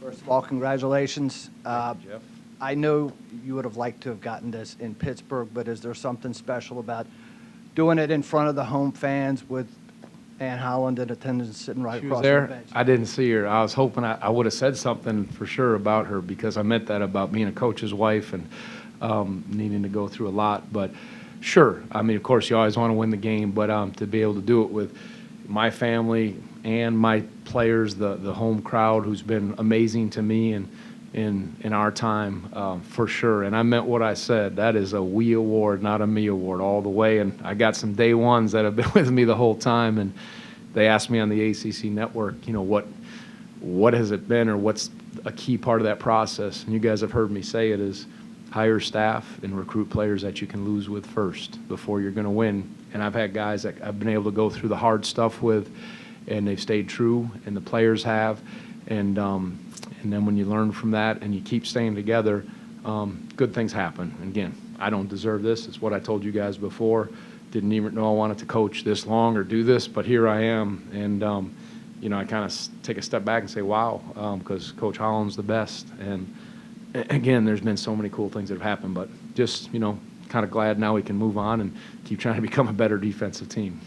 First of all, congratulations. Thank you, Jeff. I know you would have liked to have gotten this in Pittsburgh, but is there something special about doing it in front of the home fans with Ann Holland in attendance sitting right She across was from the there. bench? I didn't see her. I was hoping I would have said something for sure about her because I meant that about being a coach's wife and needing to go through a lot. But sure, I mean, of course, you always want to win the game, but to be able to do it with my family and my players, the home crowd who's been amazing to me and in our time, for sure. And I meant what I said. That is a we award, not a me award, all the way. And I got some day ones that have been with me the whole time. And they asked me on the ACC network, what has it been or what's a key part of that process? And you guys have heard me say it is hire staff and recruit players that you can lose with first before you're going to win. And I've had guys that I've been able to go through the hard stuff with, and they've stayed true, and the players have. And then when you learn from that and you keep staying together, good things happen. And again, I don't deserve this. It's what I told you guys before. Didn't even know I wanted to coach this long or do this, but here I am. And, I kind of take a step back and say, wow, because Coach Holland's the best. And again, there's been so many cool things that have happened, but just, kind of glad now we can move on and keep trying to become a better defensive team.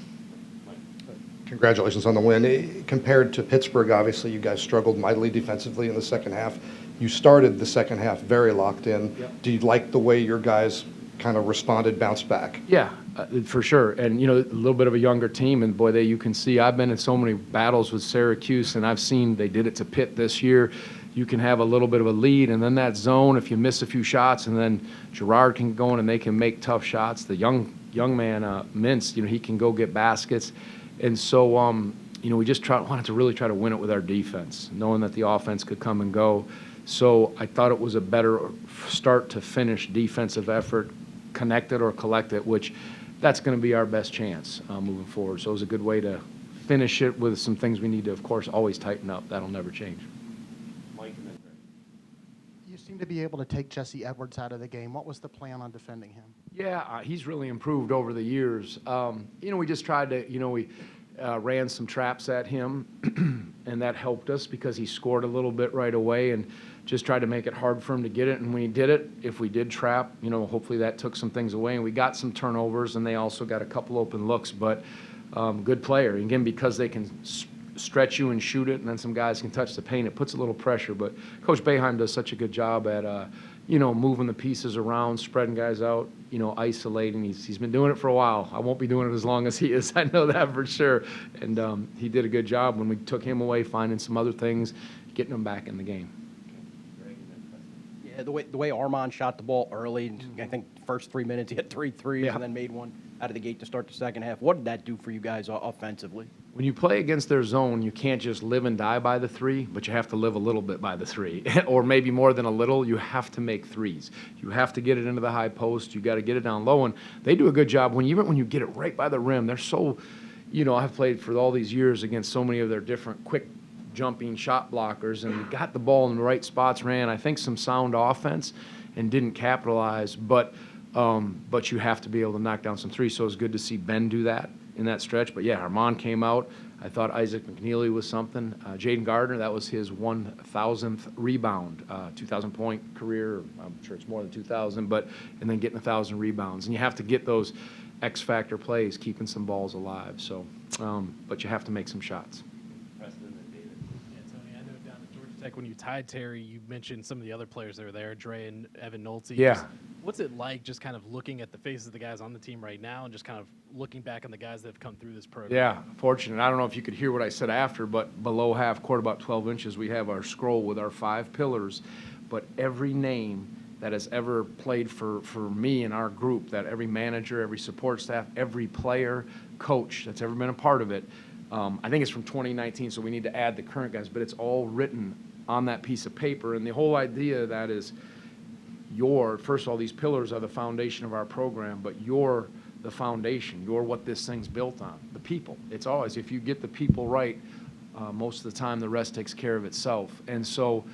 Congratulations on the win. Compared to Pittsburgh, obviously, you guys struggled mightily defensively in the second half. You started the second half very locked in. Yep. Do you like the way your guys kind of responded, bounced back? Yeah, for sure. And, a little bit of a younger team. And, boy, you can see I've been in so many battles with Syracuse, and I've seen they did it to Pitt this year. You can have a little bit of a lead, and then that zone, if you miss a few shots, and then Gerard can go in and they can make tough shots. The young man, Mintz, he can go get baskets. And so, we just wanted to really try to win it with our defense, knowing that the offense could come and go. So I thought it was a better start to finish defensive effort, connected or collected, which that's going to be our best chance moving forward. So it was a good way to finish it with some things we need to, of course, always tighten up. That'll never change. You seem to be able to take Jesse Edwards out of the game. What was the plan on defending him? Yeah, he's really improved over the years. We just tried to, we ran some traps at him, and that helped us because he scored a little bit right away and just tried to make it hard for him to get it. And when he did it, if we did trap, hopefully that took some things away. And we got some turnovers, and they also got a couple open looks. But good player. And again, because they can stretch you and shoot it, and then some guys can touch the paint, it puts a little pressure. But Coach Boeheim does such a good job at moving the pieces around, spreading guys out, isolating. He's been doing it for a while. I won't be doing it as long as he is. I know that for sure. And he did a good job when we took him away, finding some other things, getting him back in the game. Yeah, the way Armand shot the ball early, I think first 3 minutes he had 3 threes Yeah. and then made one out of the gate to start the second half. What did that do for you guys offensively? When you play against their zone, you can't just live and die by the three, but you have to live a little bit by the three, or maybe more than a little. You have to make threes. You have to get it into the high post. You got to get it down low, and they do a good job. Even when you get it right by the rim, they're so, I've played for all these years against so many of their different quick jumping shot blockers, and got the ball in the right spots, ran, I think, some sound offense, and didn't capitalize. But you have to be able to knock down some threes. So it's good to see Ben do that in that stretch. But yeah, Armand came out. I thought Isaac McNeely was something. Jaden Gardner, that was his 1,000th rebound, 2,000-point career. I'm sure it's more than 2,000, and then getting 1,000 rebounds. And you have to get those X-factor plays, keeping some balls alive. So, but you have to make some shots. Tony, I know down at Georgia Tech when you tied Terry, you mentioned some of the other players that were there, Dre and Evan Nolte. Yeah. What's it like just kind of looking at the faces of the guys on the team right now and just kind of looking back on the guys that have come through this program? Yeah, fortunate. I don't know if you could hear what I said after, but below half court, about 12 inches, we have our scroll with our 5 pillars. But every name that has ever played for me and our group, that every manager, every support staff, every player, coach that's ever been a part of it, I think it's from 2019, so we need to add the current guys, but it's all written on that piece of paper. And the whole idea of that is first of all, these pillars are the foundation of our program, but you're the foundation. You're what this thing's built on, the people. It's always, if you get the people right, most of the time the rest takes care of itself. And so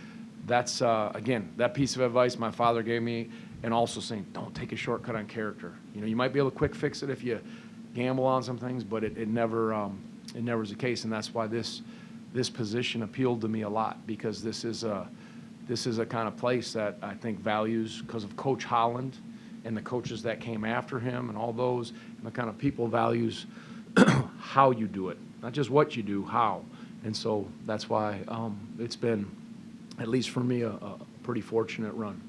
that's, again, that piece of advice my father gave me, and also saying, don't take a shortcut on character. You might be able to quick fix it if you gamble on some things, but it never is the case, and that's why this this position appealed to me a lot because this is a kind of place that I think values, because of Coach Holland and the coaches that came after him and all those, and the kind of people values how you do it, not just what you do, how. And so that's why it's been, at least for me, a pretty fortunate run.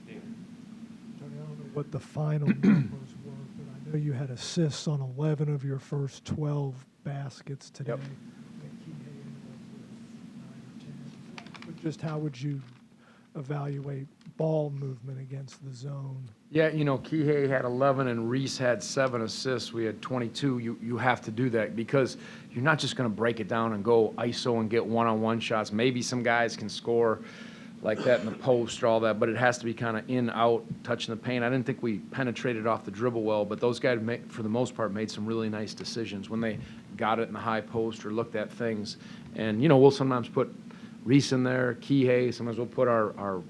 Tony, I don't know what the final numbers were, but I know you had assists on 11 of your first 12 baskets today. Yep. I think Kihei ended up with 9 or 10. But just how would you evaluate ball movement against the zone? Yeah, you know, Kihei had 11 and Reese had 7 assists. We had 22. You have to do that because you're not just going to break it down and go ISO and get one-on-one shots. Maybe some guys can score like that in the post or all that, but it has to be kind of in, out, touching the paint. I didn't think we penetrated off the dribble well, but those guys, for the most part, made some really nice decisions when they got it in the high post or looked at things. And, you know, we'll sometimes put Reese in there, Kihei. Sometimes we'll put our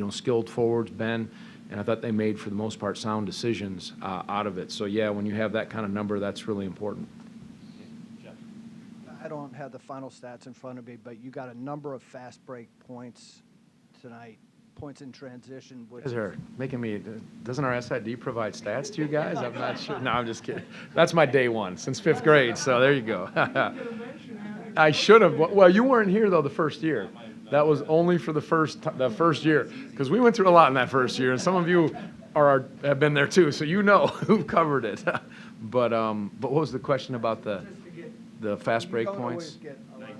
skilled forwards, Ben. And I thought they made, for the most part, sound decisions out of it. So, yeah, when you have that kind of number, that's really important. I don't have the final stats in front of me, but you got a number of fast break points tonight, points in transition. You guys are making me, doesn't our SID provide stats to you guys? I'm not sure. No, I'm just kidding. That's my day one since 5th grade, so there you go. I should have. Well, you weren't here, though, the first year. That was only for the first year, because we went through a lot in that first year, and some of you have been there too, so you know who've covered it. But what was the question about the fast break points? You don't always get a lot of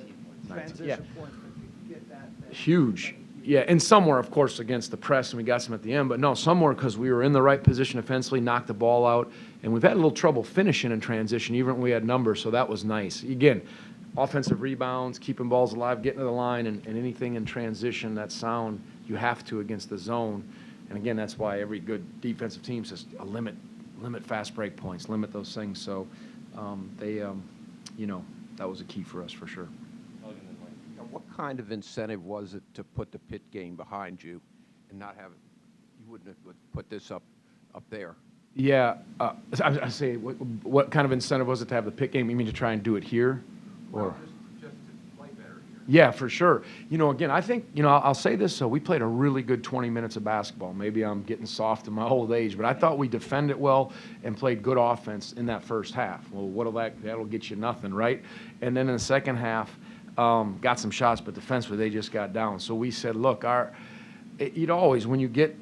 19, yeah. transition points, but you get that. Huge. Yeah, and some were, of course, against the press, and we got some at the end. But no, some were because we were in the right position offensively, knocked the ball out, and we've had a little trouble finishing in transition, even when we had numbers, so that was nice. Again, offensive rebounds, keeping balls alive, getting to the line, and anything in transition that's sound, you have to against the zone. And again, that's why every good defensive team says limit fast break points, limit those things. So that was a key for us for sure. Now, what kind of incentive was it to put the Pitt game behind you and not have it? You wouldn't have put this up there. Yeah, I say, what kind of incentive was it to have the Pitt game? You mean to try and do it here? Or Just to play better here. yeah, for sure. You know, again, I think, I'll say this, so we played a really good 20 minutes of basketball. Maybe I'm getting soft in my old age, but I thought we defended well and played good offense in that first half. Well, that'll get you nothing, right? And then in the second half, got some shots, but defensively they just got down. So we said, look, always, when you get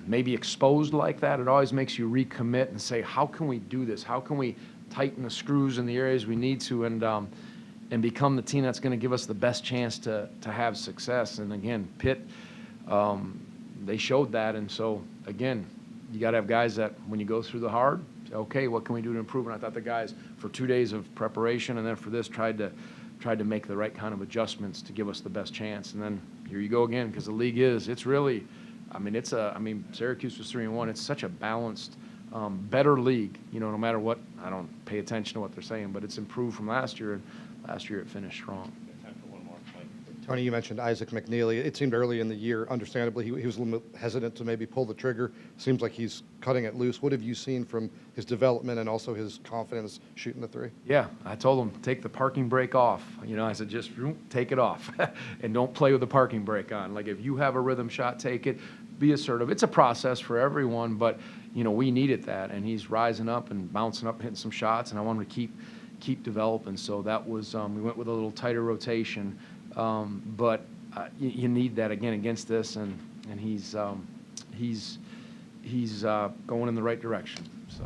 maybe exposed like that, it always makes you recommit and say, how can we do this? How can we tighten the screws in the areas we need to and become the team that's going to give us the best chance to have success? And again, Pitt, they showed that. And so, again, you got to have guys that when you go through the hard, say, okay, what can we do to improve? And I thought the guys, for 2 days of preparation and then for this, tried to make the right kind of adjustments to give us the best chance. And then here you go again, because the league it's really, Syracuse was 3-1. It's such a balanced, better league. No matter what, I don't pay attention to what they're saying, but it's improved from last year, and last year it finished strong. Tony, you mentioned Isaac McNeely. It seemed early in the year, understandably, he was a little bit hesitant to maybe pull the trigger. Seems like he's cutting it loose. What have you seen from his development and also his confidence shooting the three? Yeah, I told him, take the parking brake off. I said, just take it off and don't play with the parking brake on. Like, if you have a rhythm shot, take it. Be assertive. It's a process for everyone, but, we needed that. And he's rising up and bouncing up, hitting some shots, and I want him to keep developing. So that was, we went with a little tighter rotation. But you need that again against this, and he's going in the right direction. So.